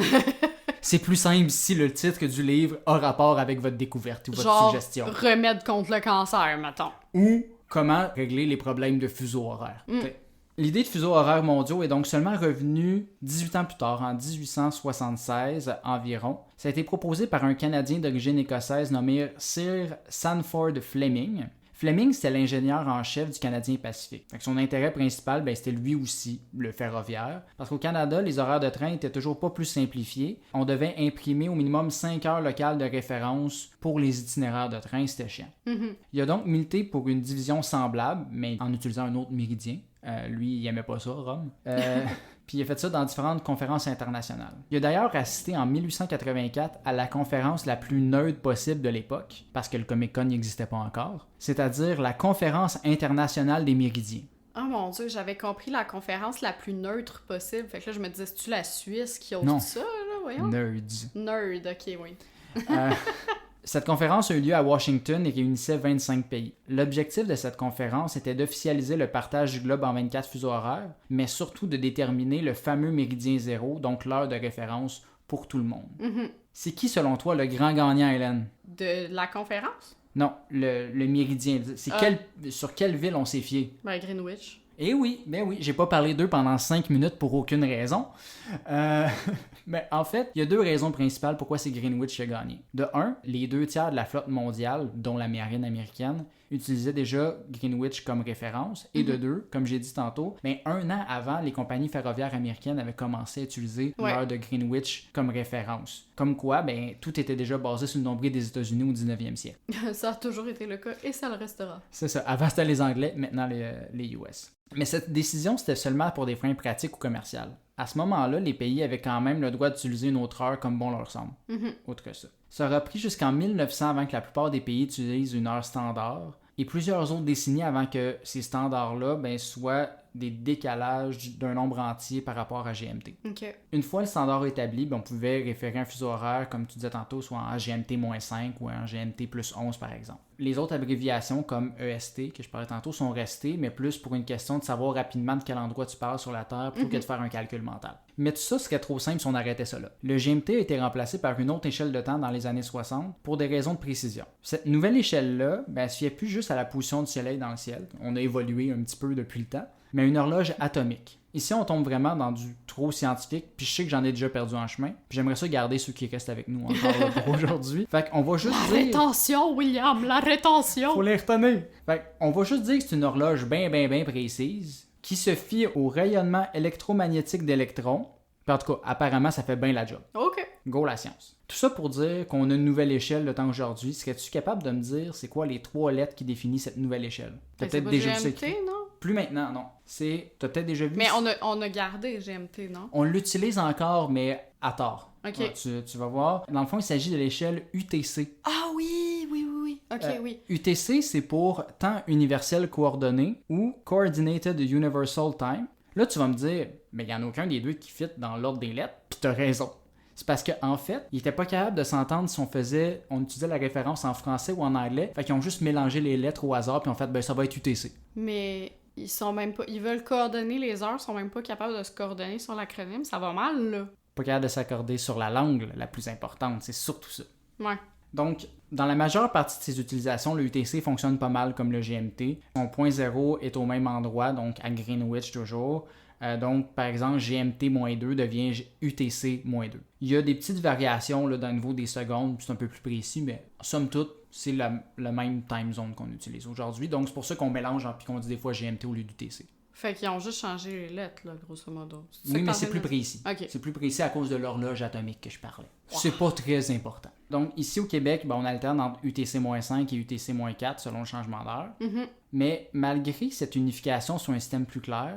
C'est plus simple si le titre du livre a rapport avec votre découverte ou votre suggestion. Remède contre le cancer, mettons. Ou comment régler les problèmes de fuseaux horaires. L'idée de fuseaux horaires mondiaux est donc seulement revenue 18 ans plus tard, en 1876 environ. Ça a été proposé par un Canadien d'origine écossaise nommé Sir Sanford Fleming. Fleming, c'était l'ingénieur en chef du Canadien Pacifique. Fait que son intérêt principal, c'était lui aussi, le ferroviaire. Parce qu'au Canada, les horaires de train étaient toujours pas plus simplifiés. On devait imprimer au minimum 5 heures locales de référence pour les itinéraires de train, c'était chiant. Il a donc milité pour une division semblable, mais en utilisant un autre méridien. Lui, il aimait pas ça, Rome. Puis il a fait ça dans différentes conférences internationales. Il a d'ailleurs assisté en 1884 à la conférence la plus neutre possible de l'époque, parce que le Comic-Con n'existait pas encore, c'est-à-dire la conférence internationale des méridiens. Oh mon Dieu, j'avais compris la conférence la plus neutre possible. Fait que là, je me disais, c'est-tu la Suisse qui ose ça, là, voyons? Nerds. Nerd, ok, oui. Cette conférence a eu lieu à Washington et réunissait 25 pays. L'objectif de cette conférence était d'officialiser le partage du globe en 24 fuseaux horaires, mais surtout de déterminer le fameux méridien zéro, donc l'heure de référence pour tout le monde. C'est qui, selon toi, le grand gagnant, Hélène? De la conférence? Non, le méridien. C'est sur quelle ville on s'est fié? Ben, Greenwich. Eh oui, ben oui, j'ai pas parlé d'eux pendant 5 minutes pour aucune raison. Mais en fait, il y a 2 raisons principales pourquoi c'est Greenwich qui a gagné. De 1, les 2 tiers de la flotte mondiale, dont la marine américaine, utilisaient déjà Greenwich comme référence. Et de 2, comme j'ai dit tantôt, mais 1 an avant, les compagnies ferroviaires américaines avaient commencé à utiliser l'heure de Greenwich comme référence. Comme quoi, ben, tout était déjà basé sur le nombril des États-Unis au 19e siècle. Ça a toujours été le cas et ça le restera. C'est ça. Avant, c'était les Anglais, maintenant les US. Mais cette décision, c'était seulement pour des fins pratiques ou commerciales. À ce moment-là, les pays avaient quand même le droit d'utiliser une autre heure comme bon leur semble. Autre que ça. Ça aura pris jusqu'en 1900 avant que la plupart des pays utilisent une heure standard et plusieurs autres décennies avant que ces standards-là soient des décalages d'un nombre entier par rapport à GMT. OK. Une fois le standard établi, ben, on pouvait référer un fuseau horaire, comme tu disais tantôt, soit en GMT-5 ou en GMT+11 par exemple. Les autres abréviations comme EST, que je parlais tantôt, sont restées, mais plus pour une question de savoir rapidement de quel endroit tu parles sur la Terre plutôt que de faire un calcul mental. Mais tout ça serait trop simple si on arrêtait ça là. Le GMT a été remplacé par une autre échelle de temps dans les années 60 pour des raisons de précision. Cette nouvelle échelle-là, ben, elle se fiait plus juste à la position du soleil dans le ciel. On a évolué un petit peu depuis le temps, mais une horloge atomique. Ici, on tombe vraiment dans du trop scientifique, puis je sais que j'en ai déjà perdu en chemin, puis j'aimerais ça garder ceux qui restent avec nous encore là, pour aujourd'hui. Fait qu'on va juste La dire... rétention, William, la rétention! Faut les retenir! Fait qu'on va juste dire que c'est une horloge bien précise, qui se fie au rayonnement électromagnétique d'électrons, puis en tout cas, apparemment, ça fait bien la job. OK. Go la science. Tout ça pour dire qu'on a une nouvelle échelle de temps aujourd'hui. Serais-tu capable de me dire c'est quoi les 3 lettres qui définissent cette nouvelle échelle? T'as Ben, peut-être c'est déjà pas vu ça GMT, écrit. non? Plus maintenant, non. T'as peut-être déjà vu. Mais on a gardé GMT, non? On l'utilise encore, mais à tort. OK. Ouais, tu vas voir. Dans le fond, il s'agit de l'échelle UTC. Ah oui. OK, oui. UTC, c'est pour temps universel coordonné ou Coordinated Universal Time. Là, tu vas me dire, mais il n'y en a aucun des deux qui fit dans l'ordre des lettres, puis t'as raison. C'est parce qu'en fait, ils n'étaient pas capables de s'entendre si on utilisait la référence en français ou en anglais. Fait qu'ils ont juste mélangé les lettres au hasard, puis en fait, ben ça va être UTC. Mais ils sont même pas... Ils veulent coordonner les heures, ils sont même pas capables de se coordonner sur l'acronyme. Ça va mal, là. Pas capable de s'accorder sur la langue la plus importante, c'est surtout ça. Ouais. Donc, dans la majeure partie de ses utilisations, le UTC fonctionne pas mal comme le GMT. Son point zéro est au même endroit, donc à Greenwich toujours. Donc, par exemple, GMT-2 devient UTC-2. Il y a des petites variations là, dans le niveau des secondes, c'est un peu plus précis, mais somme toute, c'est le même time zone qu'on utilise aujourd'hui. Donc, c'est pour ça qu'on mélange et qu'on dit des fois GMT au lieu d'UTC. Fait qu'ils ont juste changé les lettres, là, grosso modo. Oui, mais c'est plus précis. OK. C'est plus précis à cause de l'horloge atomique que je parlais. Wow. C'est pas très important. Donc, ici au Québec, ben, on alterne entre UTC-5 et UTC-4 selon le changement d'heure. Mm-hmm. Mais malgré cette unification sur un système plus clair,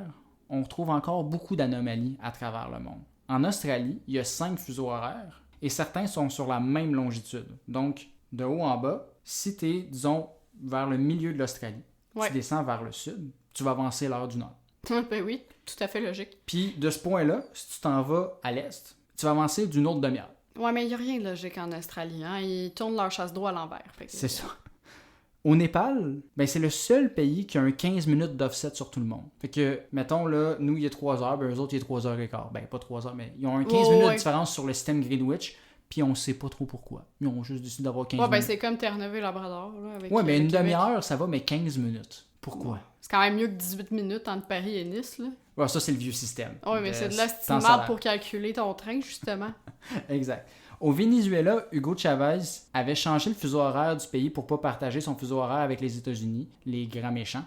on retrouve encore beaucoup d'anomalies à travers le monde. En Australie, il y a 5 fuseaux horaires et certains sont sur la même longitude. Donc, de haut en bas, si tu es, disons, vers le milieu de l'Australie, tu descends vers le sud, tu vas avancer l'heure du nord. Ben oui, tout à fait logique. Puis, de ce point-là, si tu t'en vas à l'est, tu vas avancer d'une autre demi-heure. Ouais, mais il n'y a rien de logique en Australie. Hein? Ils tournent leur chasse d'eau à l'envers. C'est ça. Au Népal, ben c'est le seul pays qui a un 15 minutes d'offset sur tout le monde. Fait que, mettons, là, nous, il y a 3 heures, ben eux autres, il y a 3 heures et quart. Ben, pas 3 heures, mais ils ont un 15 minutes de différence sur le système Greenwich, puis on sait pas trop pourquoi. Ils ont juste décidé d'avoir 15 minutes. Ouais, ben c'est comme Terre-Neuve et Labrador, là, avec ouais, mais une Québec. demi-heure, ça va, mais 15 minutes. Pourquoi? C'est quand même mieux que 18 minutes entre Paris et Nice, là. Ouais, ça, c'est le vieux système. Ouais, mais c'est de l'estimable pour calculer ton train, justement. Exact. Au Venezuela, Hugo Chavez avait changé le fuseau horaire du pays pour pas partager son fuseau horaire avec les États-Unis, les grands méchants.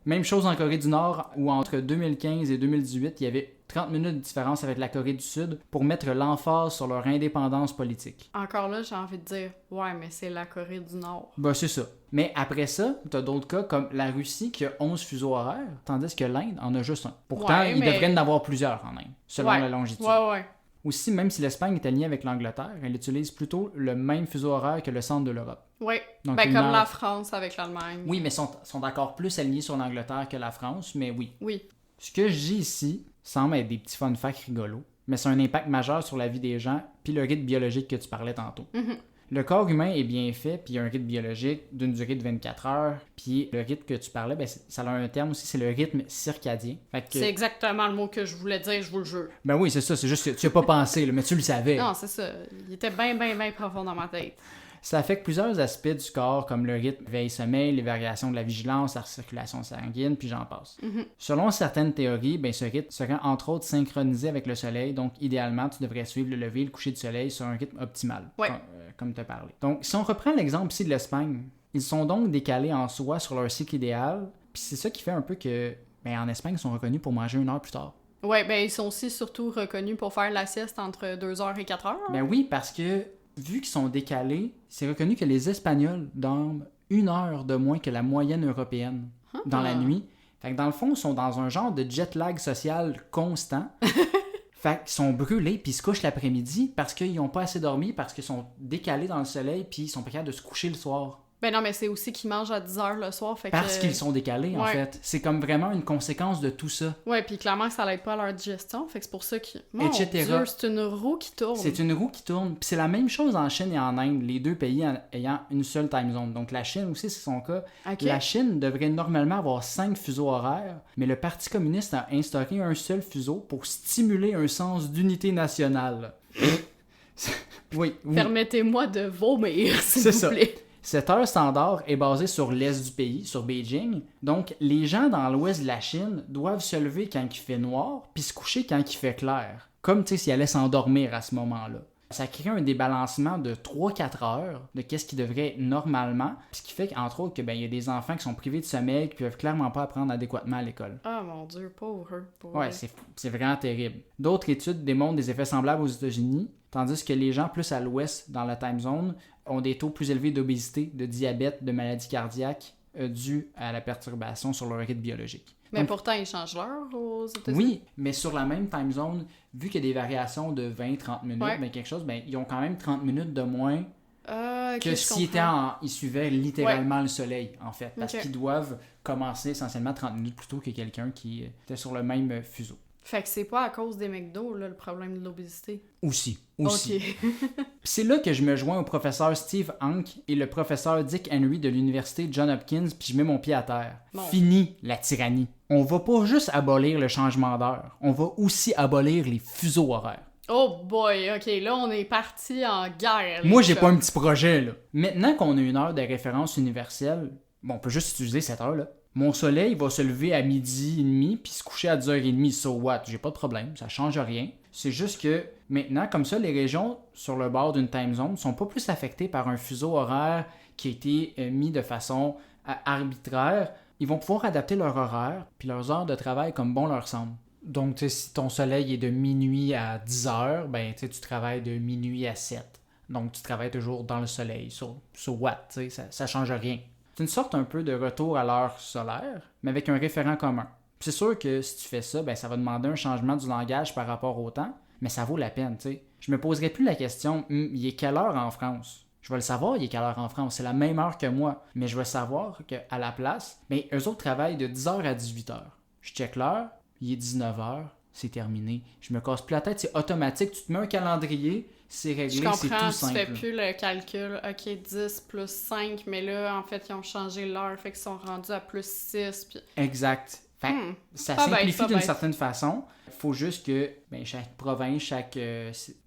Même chose en Corée du Nord, où entre 2015 et 2018, il y avait 30 minutes de différence avec la Corée du Sud pour mettre l'emphase sur leur indépendance politique. Encore là, j'ai envie de dire, ouais, mais c'est la Corée du Nord. Ben, c'est ça. Mais après ça, t'as d'autres cas comme la Russie qui a 11 fuseaux horaires, tandis que l'Inde en a juste un. Pourtant, il devrait en avoir plusieurs en Inde, selon la longitude. Ouais. Aussi, même si l'Espagne est alignée avec l'Angleterre, elle utilise plutôt le même fuseau horaire que le centre de l'Europe. Oui, ben comme la France avec l'Allemagne. Oui, mais sont encore plus alignés sur l'Angleterre que la France, mais oui. Oui. Ce que je dis ici semble être des petits fun facts rigolos, mais c'est un impact majeur sur la vie des gens puis le rythme biologique que tu parlais tantôt. Mm-hmm. Le corps humain est bien fait, puis il y a un rythme biologique d'une durée de 24 heures, puis le rythme que tu parlais, ben ça a un terme aussi, c'est le rythme circadien. C'est exactement le mot que je voulais dire, je vous le jure. Ben oui, c'est ça, c'est juste que tu n'y as pas pensé, là, mais tu le savais. Non, c'est ça. Il était bien profond dans ma tête. Ça affecte plusieurs aspects du corps, comme le rythme veille-sommeil, les variations de la vigilance, la circulation sanguine, puis j'en passe. Mm-hmm. Selon certaines théories, ben, ce rythme serait entre autres synchronisé avec le soleil, donc idéalement, tu devrais suivre le lever et le coucher du soleil sur un rythme optimal, comme tu as parlé. Donc, si on reprend l'exemple ici de l'Espagne, ils sont donc décalés en soi sur leur cycle idéal, puis c'est ça qui fait un peu que, ben, en Espagne, ils sont reconnus pour manger 1 heure plus tard. Ouais, ben ils sont aussi surtout reconnus pour faire la sieste entre 2h et 4h. Ben oui, parce que vu qu'ils sont décalés, c'est reconnu que les Espagnols dorment 1 heure de moins que la moyenne européenne dans la nuit. Fait que dans le fond, ils sont dans un genre de jet lag social constant. Fait qu'ils sont brûlés puis ils se couchent l'après-midi parce qu'ils n'ont pas assez dormi, parce qu'ils sont décalés dans le soleil puis ils sont pas capables de se coucher le soir. Ben non, mais c'est aussi qu'ils mangent à 10h le soir, fait Parce que... qu'ils sont décalés, en Ouais. fait. C'est comme vraiment une conséquence de tout ça. Ouais, puis clairement que ça l'aide pas à leur digestion, fait que c'est pour ça que... Mon Etc. Dieu, c'est une roue qui tourne. C'est une roue qui tourne. Puis c'est la même chose en Chine et en Inde, les deux pays ayant une seule time zone. Donc la Chine aussi, c'est son cas. Ok. La Chine devrait normalement avoir 5 fuseaux horaires, mais le Parti communiste a instauré un seul fuseau pour stimuler un sens d'unité nationale. Oui. Permettez-moi de vomir, s'il C'est vous ça. plaît. Cette heure standard est basée sur l'est du pays, sur Beijing. Donc, les gens dans l'ouest de la Chine doivent se lever quand il fait noir, puis se coucher quand il fait clair. Comme, tu sais, s'ils allaient s'endormir à ce moment-là. Ça crée un débalancement de 3-4 heures de qu'est-ce qui devrait être normalement, ce qui fait qu'entre autres, il y a des enfants qui sont privés de sommeil, qui peuvent clairement pas apprendre adéquatement à l'école. Ah mon Dieu, pauvre eux. Pauvre Ouais, eux. c'est vraiment terrible. D'autres études démontrent des effets semblables aux États-Unis, tandis que les gens plus à l'ouest, dans la time zone, ont des taux plus élevés d'obésité, de diabète, de maladies cardiaques dus à la perturbation sur leur rythme biologique. Mais Donc, pourtant, ils changent l'heure aux États-Unis. oui, mais sur la même time zone, vu qu'il y a des variations de 20-30 minutes, Ouais. quelque chose, ils ont quand même 30 minutes de moins Ok, que je s'ils comprends. ils suivaient littéralement le soleil, en fait. Parce Ok. qu'ils doivent commencer essentiellement 30 minutes plus tôt que quelqu'un qui était sur le même fuseau. Fait que c'est pas à cause des McDo, là, le problème de l'obésité. Aussi. Ok. C'est là que je me joins au professeur Steve Hanke et le professeur Dick Henry de l'université Johns Hopkins, puis je mets mon pied à terre. Bon. Fini la tyrannie. On va pas juste abolir le changement d'heure, on va aussi abolir les fuseaux horaires. Oh boy, ok, là on est parti en guerre. les Moi, j'ai chums. pas un petit projet, là. Maintenant qu'on a une heure de référence universelle, bon, on peut juste utiliser cette heure-là. Mon soleil va se lever à 12h30 puis se coucher à 10h30, so what? J'ai pas de problème, ça change rien. C'est juste que maintenant, comme ça, les régions sur le bord d'une time zone sont pas plus affectées par un fuseau horaire qui a été mis de façon arbitraire. Ils vont pouvoir adapter leur horaire puis leurs heures de travail comme bon leur semble. Donc, tu sais, si ton soleil est de minuit à 10h, ben, tu sais, tu travailles de minuit à 7. Donc, tu travailles toujours dans le soleil. So what? Tu sais, ça change rien. C'est une sorte un peu de retour à l'heure solaire, mais avec un référent commun. Puis c'est sûr que si tu fais ça, ben, ça va demander un changement du langage par rapport au temps, mais ça vaut la peine, tu sais. Je me poserai plus la question, il est quelle heure en France? Je vais le savoir, il est quelle heure en France. C'est la même heure que moi, mais je vais savoir qu'à la place, ben, eux autres travaillent de 10h à 18h. Je check l'heure, il est 19h, c'est terminé. Je me casse plus la tête, c'est automatique. Tu te mets un calendrier, c'est réglé, Je c'est comprends, tout simple. tu fais plus le calcul. Ok, 10 plus 5, mais là, en fait, ils ont changé l'heure, fait qu'ils sont rendus à plus 6. Puis... Exact. Fait, ça Pas bête, simplifie pas d'une bête. certaine façon. Il faut juste que chaque province, chaque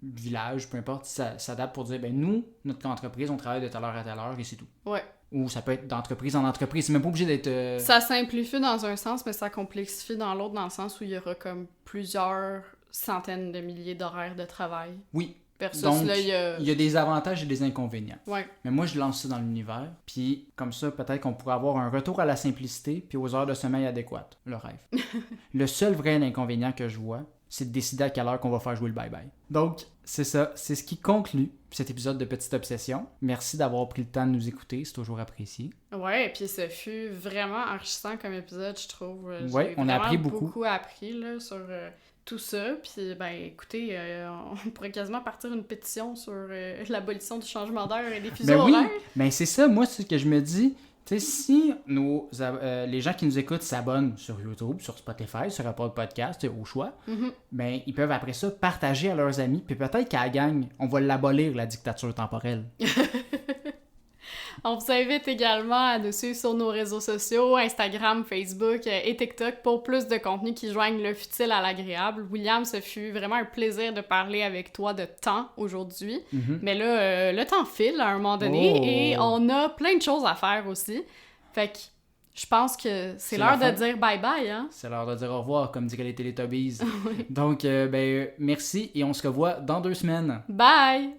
village, peu importe, ça s'adapte pour dire, nous, notre entreprise, on travaille de telle heure à telle heure et c'est tout. Ouais. Ou ça peut être d'entreprise en entreprise. C'est même pas obligé d'être... Ça simplifie dans un sens, mais ça complexifie dans l'autre, dans le sens où il y aura comme plusieurs centaines de milliers d'horaires de travail. Oui. Versus Donc, là, il y a des avantages et des inconvénients. Ouais. Mais moi, je lance ça dans l'univers. Puis, comme ça, peut-être qu'on pourrait avoir un retour à la simplicité puis aux heures de sommeil adéquates. Le rêve. Le seul vrai inconvénient que je vois, c'est de décider à quelle heure qu'on va faire jouer le bye-bye. Donc, c'est ça. C'est ce qui conclut cet épisode de Petite Obsession. Merci d'avoir pris le temps de nous écouter. C'est toujours apprécié. Ouais, et puis ce fut vraiment enrichissant comme épisode, je trouve. Ouais, J'ai on a appris vraiment beaucoup. appris là, sur tout ça. Puis, écoutez, on pourrait quasiment partir une pétition sur l'abolition du changement d'heure et des fuseaux Oui, horaires. c'est ça. Moi, c'est ce que je me dis. Tu sais, si les gens qui nous écoutent s'abonnent sur YouTube, sur Spotify, sur Apple Podcast, au choix, ils peuvent après ça partager à leurs amis, puis peut-être qu'à la gang, on va l'abolir, la dictature temporelle. On vous invite également à nous suivre sur nos réseaux sociaux, Instagram, Facebook et TikTok pour plus de contenu qui joignent le futile à l'agréable. William, ce fut vraiment un plaisir de parler avec toi de temps aujourd'hui. Mais là, le temps file à un moment donné et on a plein de choses à faire aussi. Fait que je pense que c'est l'heure de dire bye-bye, hein? C'est l'heure de dire au revoir, comme diraient les Teletubbies. Donc, merci et on se revoit dans 2 semaines. Bye!